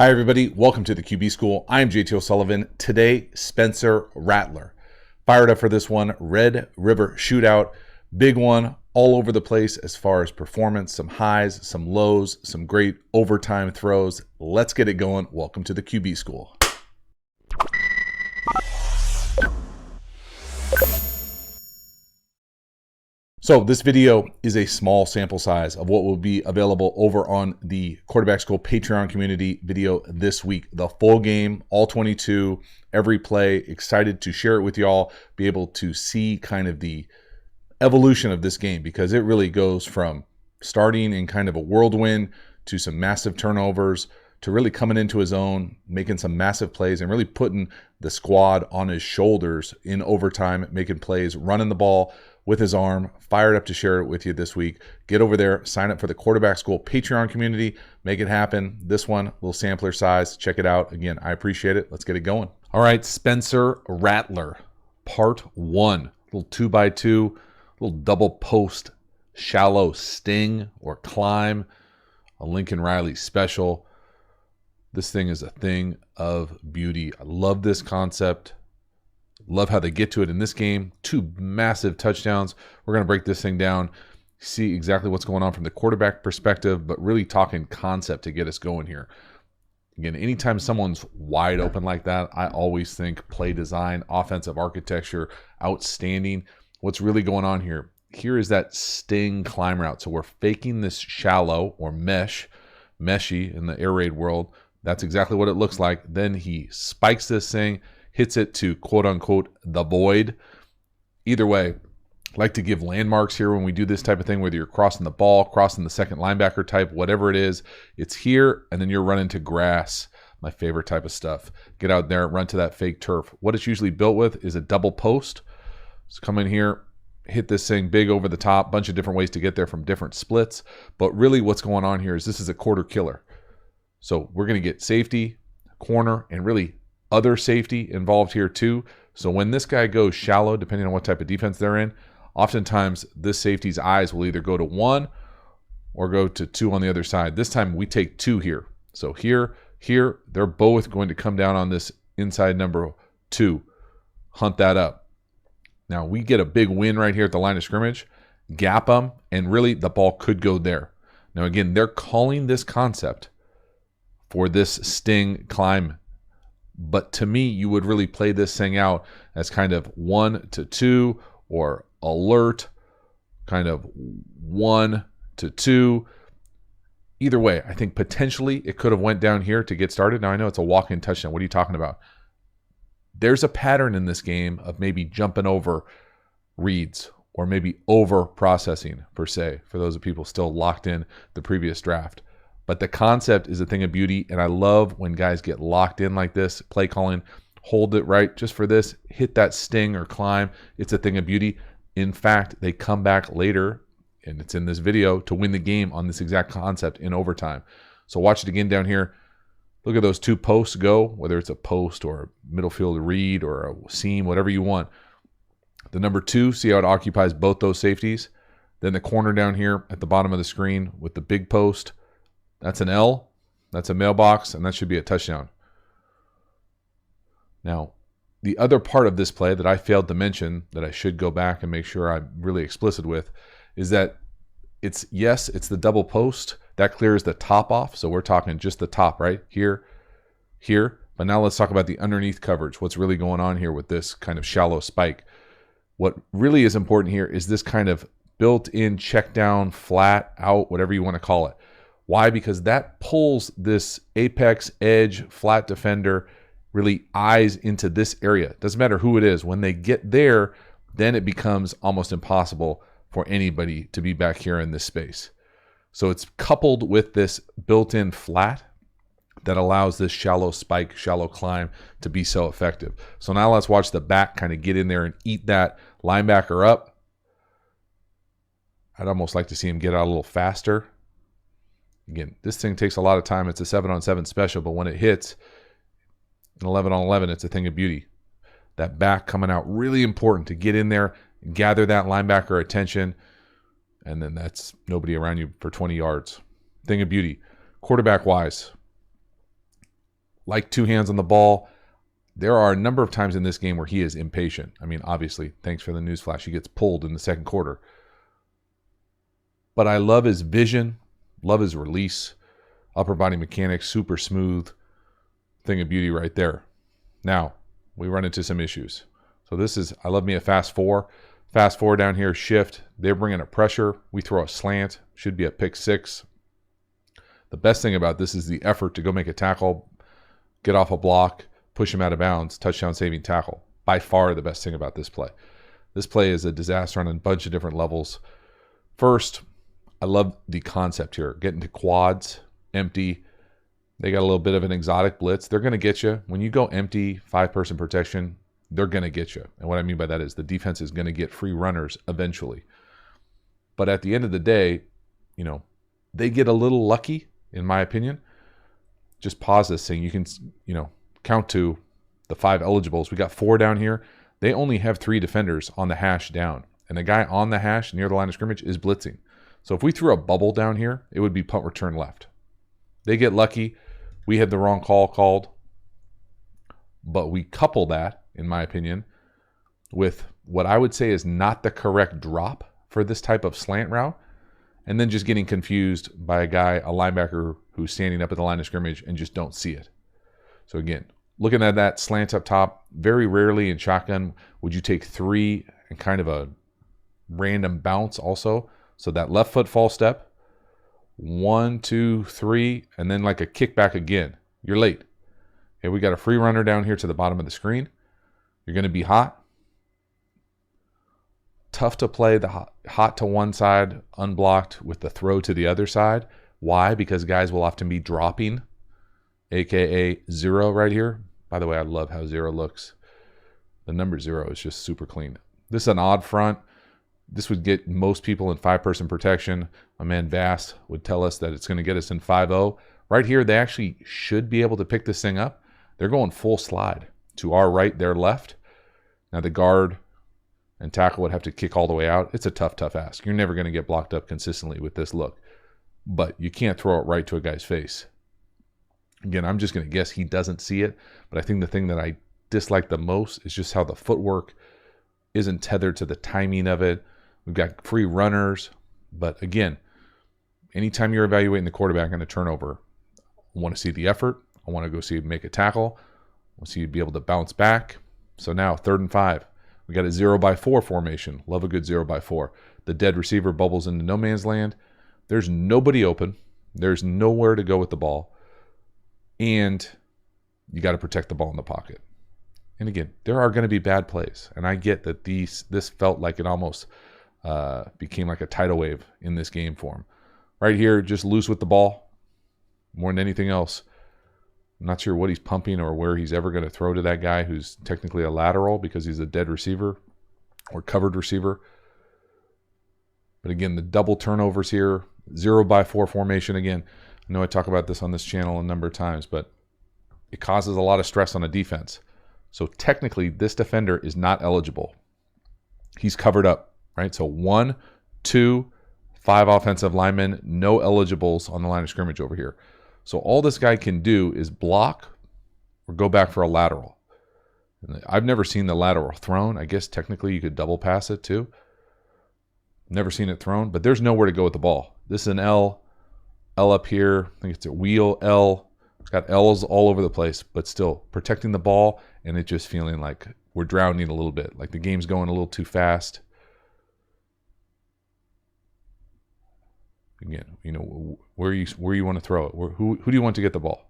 Hi, everybody. Welcome to the QB School. I'm JT O'Sullivan. Today, Spencer Rattler. Fired up for this one. Red River Shootout. Big one all over the place as far as performance. Some highs, some lows, some great overtime throws. Let's get it going. Welcome to the QB School. So this video is a small sample size of what will be available over on the Quarterback School Patreon community video this week. The full game, all 22, every play. Excited to share it with y'all, be able to see kind of the evolution of this game because it really goes from starting in kind of a whirlwind to some massive turnovers to really coming into his own, making some massive plays and really putting the squad on his shoulders in overtime, making plays, running the ball with his arm. Fired up to share it with you this week. Get over there, sign up for the Quarterback School Patreon community, make it happen. This one, little sampler size, check it out. Again, I appreciate it. Let's get it going. All right, Spencer Rattler, part 1, little 2x2, little double post, shallow sting or climb, a Lincoln Riley special. This thing is a thing of beauty. I love this concept. Love how they get to it in this game. 2 massive touchdowns. We're going to break this thing down, see exactly what's going on from the quarterback perspective, but really talking concept to get us going here. Again, anytime someone's wide open like that, I always think play design, offensive architecture, outstanding. What's really going on here? Here is that sting climb route. So we're faking this shallow or meshy in the air raid world. That's exactly what it looks like. Then he spikes this thing, hits it to quote-unquote the void. Either way, like to give landmarks here when we do this type of thing, whether you're crossing the ball, crossing the second linebacker type, whatever it is, it's here, and then you're running to grass, my favorite type of stuff. Get out there, run to that fake turf. What it's usually built with is a double post. So come in here, hit this thing big over the top, bunch of different ways to get there from different splits. But really what's going on here is this is a quarter killer. So we're going to get safety, corner, and really other safety involved here too. So when this guy goes shallow, depending on what type of defense they're in, oftentimes this safety's eyes will either go to 1 or go to 2 on the other side. This time we take 2 here. So here, they're both going to come down on this inside number 2. Hunt that up. Now we get a big win right here at the line of scrimmage, gap them, and really the ball could go there. Now again, they're calling this concept for this sting climb. But to me, you would really play this thing out as kind of 1 to 2 or alert, kind of 1 to 2. Either way, I think potentially it could have went down here to get started. Now I know it's a walk-in touchdown. What are you talking about? There's a pattern in this game of maybe jumping over reads or maybe over processing per se, for those of people still locked in the previous draft. But the concept is a thing of beauty, and I love when guys get locked in like this, play calling, hold it right just for this, hit that sting or climb. It's a thing of beauty. In fact, they come back later, and it's in this video, to win the game on this exact concept in overtime. So watch it again down here. Look at those 2 posts go, whether it's a post or a middle field read or a seam, whatever you want. The number 2, see how it occupies both those safeties? Then the corner down here at the bottom of the screen with the big post. That's an L, that's a mailbox, and that should be a touchdown. Now, the other part of this play that I failed to mention that I should go back and make sure I'm really explicit with is that it's the double post. That clears the top off, so we're talking just the top, right? Here. But now let's talk about the underneath coverage. What's really going on here with this kind of shallow spike? What really is important here is this kind of built-in check down, flat out, whatever you want to call it. Why? Because that pulls this apex edge flat defender really eyes into this area. Doesn't matter who it is. When they get there, then it becomes almost impossible for anybody to be back here in this space. So it's coupled with this built-in flat that allows this shallow spike, shallow climb to be so effective. So now let's watch the back kind of get in there and eat that linebacker up. I'd almost like to see him get out a little faster. Again, this thing takes a lot of time. It's a 7-on-7 special, but when it hits an 11-on-11, it's a thing of beauty. That back coming out, really important to get in there, gather that linebacker attention, and then that's nobody around you for 20 yards. Thing of beauty. Quarterback-wise, like two hands on the ball. There are a number of times in this game where he is impatient. I mean, obviously, thanks for the newsflash. He gets pulled in the second quarter. But I love his vision, love his release, upper body mechanics, super smooth. Thing of beauty right there. Now, we run into some issues. So this is, I love me a fast four. Fast four down here, shift. They're bringing a pressure. We throw a slant. Should be a pick six. The best thing about this is the effort to go make a tackle, get off a block, push him out of bounds, touchdown saving tackle. By far the best thing about this play. This play is a disaster on a bunch of different levels. First, I love the concept here. Getting to quads, empty. They got a little bit of an exotic blitz. They're going to get you. When you go empty, 5-person protection, they're going to get you. And what I mean by that is the defense is going to get free runners eventually. But at the end of the day, they get a little lucky, in my opinion. Just pause this thing. You can, count to the 5 eligibles. We got 4 down here. They only have 3 defenders on the hash down. And the guy on the hash near the line of scrimmage is blitzing. So if we threw a bubble down here, it would be punt return left. They get lucky. We had the wrong call called. But we couple that, in my opinion, with what I would say is not the correct drop for this type of slant route. And then just getting confused by a linebacker who's standing up at the line of scrimmage and just don't see it. So again, looking at that slant up top, very rarely in shotgun would you take 3 and kind of a random bounce also. So that left foot false step, 1, 2, 3, and then like a kickback again. You're late. Okay, we got a free runner down here to the bottom of the screen. You're going to be hot. Tough to play the hot to one side, unblocked with the throw to the other side. Why? Because guys will often be dropping, aka 0 right here. By the way, I love how 0 looks. The number 0 is just super clean. This is an odd front. This would get most people in 5-person protection. My man Vast would tell us that it's going to get us in 5-0. Right here, they actually should be able to pick this thing up. They're going full slide to our right, their left. Now the guard and tackle would have to kick all the way out. It's a tough ask. You're never going to get blocked up consistently with this look. But you can't throw it right to a guy's face. Again, I'm just going to guess he doesn't see it. But I think the thing that I dislike the most is just how the footwork isn't tethered to the timing of it. We've got free runners. But again, anytime you're evaluating the quarterback on a turnover, I want to see the effort. I want to go see him make a tackle. I want to see you be able to bounce back. So now 3rd and 5. We got a 0-by-4 formation. Love a good 0-by-4. The dead receiver bubbles into no man's land. There's nobody open. There's nowhere to go with the ball. And you got to protect the ball in the pocket. And again, there are going to be bad plays. And I get that this felt like it almost became like a tidal wave in this game for him. Right here, just loose with the ball more than anything else. I'm not sure what he's pumping or where he's ever going to throw to that guy who's technically a lateral because he's a dead receiver or covered receiver. But again, the double turnovers here, 0-by-4 formation. Again, I know I talk about this on this channel a number of times, but it causes a lot of stress on a defense. So technically, this defender is not eligible. He's covered up, right? So 1, 2, 5 offensive linemen, no eligibles on the line of scrimmage over here. So all this guy can do is block or go back for a lateral. I've never seen the lateral thrown. I guess technically you could double pass it too. Never seen it thrown, but there's nowhere to go with the ball. This is an L up here. I think it's a wheel L. It's got L's all over the place, but still protecting the ball and it just feeling like we're drowning a little bit, like the game's going a little too fast. Again, where you want to throw it. Who do you want to get the ball?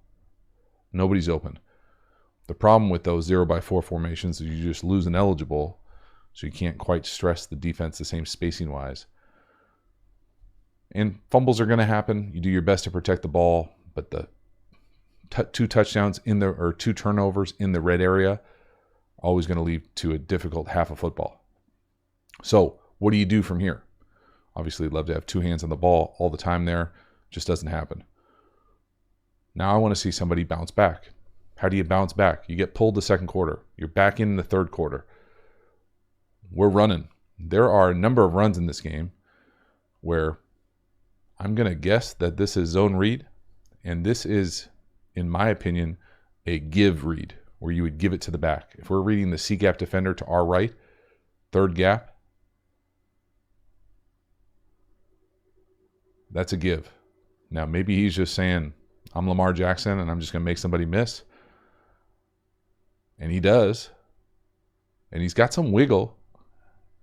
Nobody's open. The problem with those 0-by-4 formations is you just lose an eligible, so you can't quite stress the defense the same spacing-wise. And fumbles are going to happen. You do your best to protect the ball, but the 2 touchdowns or 2 turnovers in the red area always going to lead to a difficult half of football. So what do you do from here? Obviously, love to have 2 hands on the ball all the time there. Just doesn't happen. Now I want to see somebody bounce back. How do you bounce back? You get pulled the second quarter. You're back in the third quarter. We're running. There are a number of runs in this game where I'm going to guess that this is zone read. And this is, in my opinion, a give read where you would give it to the back. If we're reading the C gap defender to our right, third gap, that's a give. Now, maybe he's just saying, I'm Lamar Jackson and I'm just going to make somebody miss. And he does. And he's got some wiggle.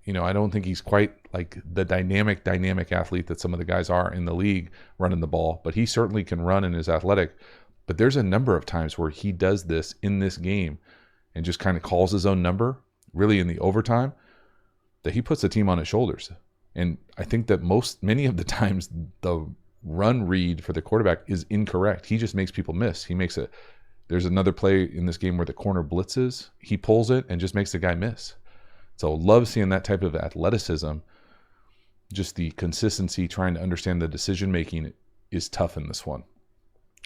You know, I don't think he's quite like the dynamic athlete that some of the guys are in the league running the ball, but he certainly can run and is athletic. But there's a number of times where he does this in this game and just kind of calls his own number, really in the overtime, that he puts the team on his shoulders. And I think that many of the times the run read for the quarterback is incorrect. He just makes people miss. There's another play in this game where the corner blitzes, he pulls it and just makes the guy miss. So love seeing that type of athleticism. Just the consistency, trying to understand the decision making is tough in this one.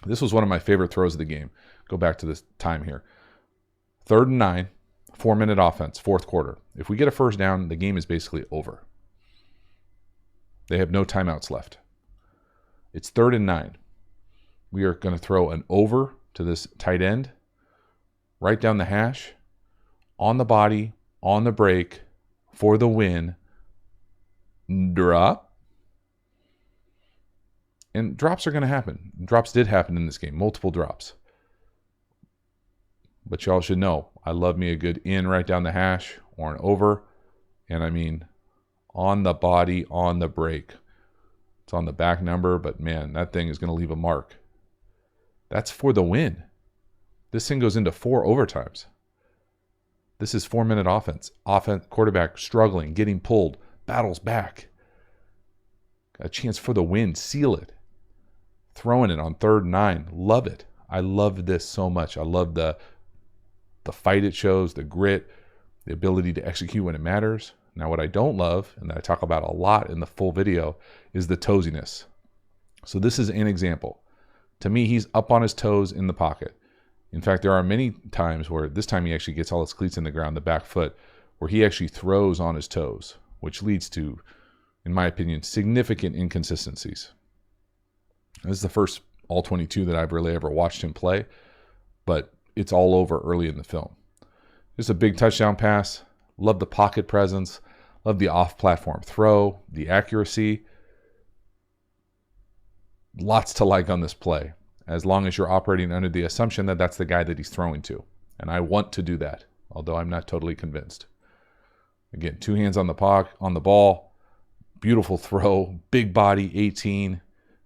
This was one of my favorite throws of the game. Go back to this time here. 3rd and 9, 4-minute offense, fourth quarter. If we get a first down, the game is basically over. They have no timeouts left. It's 3rd and 9. We are going to throw an over to this tight end, right down the hash, on the body, on the break, for the win, drop. And drops are going to happen. Drops did happen in this game, multiple drops. But y'all should know, I love me a good in right down the hash or an over. And I mean, on the body, on the break. It's on the back number, but man, that thing is going to leave a mark. That's for the win. This thing goes into 4 overtimes. This is 4-minute offense. Quarterback struggling, getting pulled, battles back. Got a chance for the win, seal it. Throwing it on 3rd and 9. Love it. I love this so much. I love the fight it shows, the grit, the ability to execute when it matters. Now, what I don't love, and that I talk about a lot in the full video, is the toesiness. So this is an example. To me, he's up on his toes in the pocket. In fact, there are many times where this time he actually gets all his cleats in the ground, the back foot, where he actually throws on his toes, which leads to, in my opinion, significant inconsistencies. This is the first all 22 that I've really ever watched him play, but it's all over early in the film. This is a big touchdown pass. Love the pocket presence. Love the off-platform throw, the accuracy. Lots to like on this play, as long as you're operating under the assumption that that's the guy that he's throwing to. And I want to do that, although I'm not totally convinced. Again, 2 hands on the ball. Beautiful throw. Big body, 18.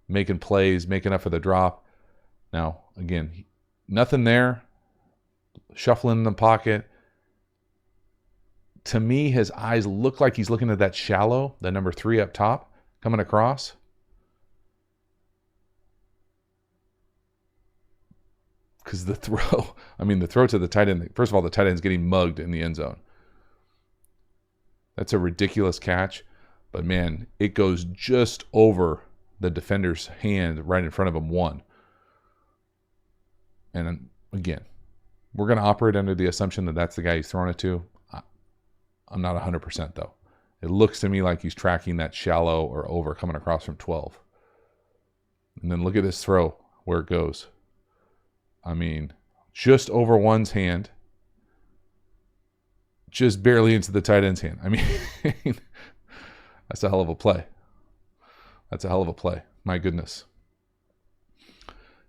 Making plays, making up for the drop. Now, again, nothing there. Shuffling in the pocket. To me, his eyes look like he's looking at that shallow, the number 3 up top, coming across. Because the throw to the tight end, first of all, the tight end's getting mugged in the end zone. That's a ridiculous catch. But man, it goes just over the defender's hand right in front of him, 1. And again, we're going to operate under the assumption that that's the guy he's throwing it to. I'm not 100% though. It looks to me like he's tracking that shallow or over coming across from 12. And then look at this throw, where it goes. I mean, just over one's hand, just barely into the tight end's hand. I mean, that's a hell of a play. That's a hell of a play. My goodness.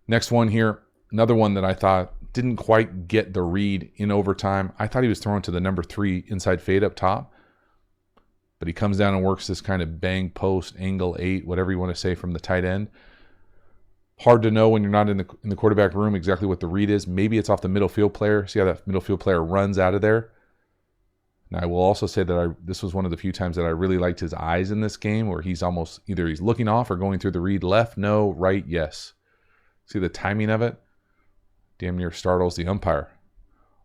Next one here, another one that I thought didn't quite get the read in overtime. I thought he was throwing to the number 3 inside fade up top, but he comes down and works this kind of bang post, angle 8, whatever you want to say, from the tight end. Hard to know when you're not in the quarterback room exactly what the read is. Maybe it's off the middle field player. See how that middle field player runs out of there? Now, I will also say that this was one of the few times that I really liked his eyes in this game, where he's almost either he's looking off or going through the read. Left, no, right, yes. See the timing of it? Damn near startles the umpire.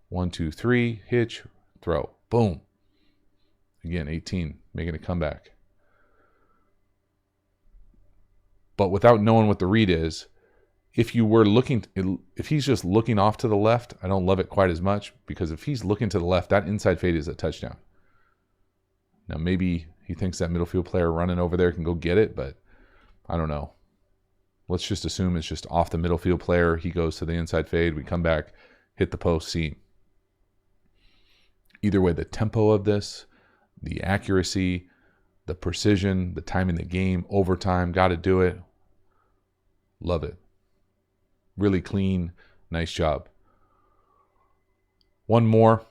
1, 2, 3, hitch, throw. Boom. Again, 18, making a comeback. But without knowing what the read is, if he's just looking off to the left, I don't love it quite as much, because if he's looking to the left, that inside fade is a touchdown. Now, maybe he thinks that middle field player running over there can go get it, but I don't know. Let's just assume it's just off the middle field player. He goes to the inside fade. We come back. hit the post seam. Either way, the tempo of this, the accuracy, the precision, the time in the game, overtime, got to do it. Love it. Really clean, nice job. One more,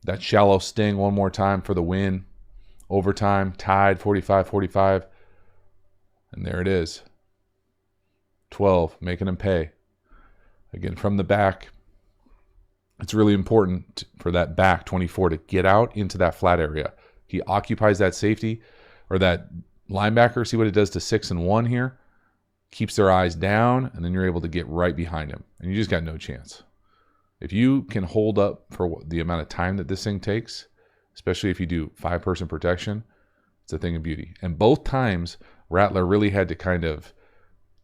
that shallow sting one more time for the win. Overtime, tied 45-45. And there it is. 12, making him pay. Again, from the back, it's really important for that back 24 to get out into that flat area. He occupies that safety or that linebacker. See what it does to 6 and 1 here? Keeps their eyes down, and then you're able to get right behind him. And you just got no chance. If you can hold up for the amount of time that this thing takes, especially if you do 5-person protection, it's a thing of beauty. And both times, Rattler really had to kind of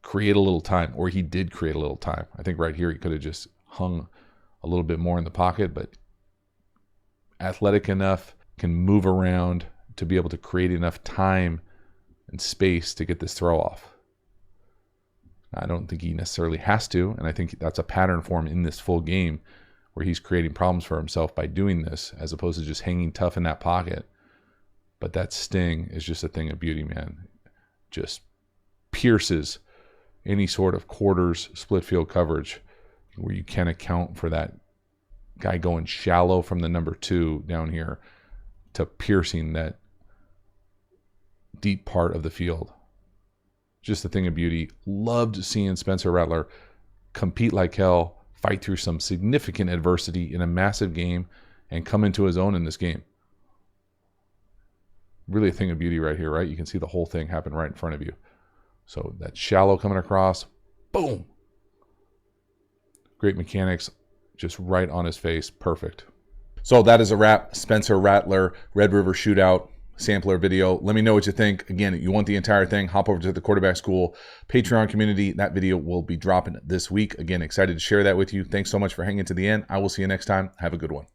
create a little time, or he did create a little time. I think right here he could have just hung a little bit more in the pocket, but athletic enough, can move around to be able to create enough time and space to get this throw off. I don't think he necessarily has to, and I think that's a pattern for him in this full game where he's creating problems for himself by doing this as opposed to just hanging tough in that pocket. But that sting is just a thing of beauty, man. Just pierces any sort of quarters, split field coverage where you can account for that guy going shallow from the number 2 down here to piercing that deep part of the field. Just a thing of beauty. Loved seeing Spencer Rattler compete like hell, fight through some significant adversity in a massive game, and come into his own in this game. Really a thing of beauty right here, right? You can see the whole thing happen right in front of you. So that shallow coming across, boom. Great mechanics, just right on his face, perfect. So that is a wrap. Spencer Rattler, Red River Shootout sampler video. Let me know what you think. Again, you want the entire thing, hop over to the Quarterback School Patreon community. That video will be dropping this week. Again, excited to share that with you. Thanks so much for hanging to the end. I will see you next time. Have a good one.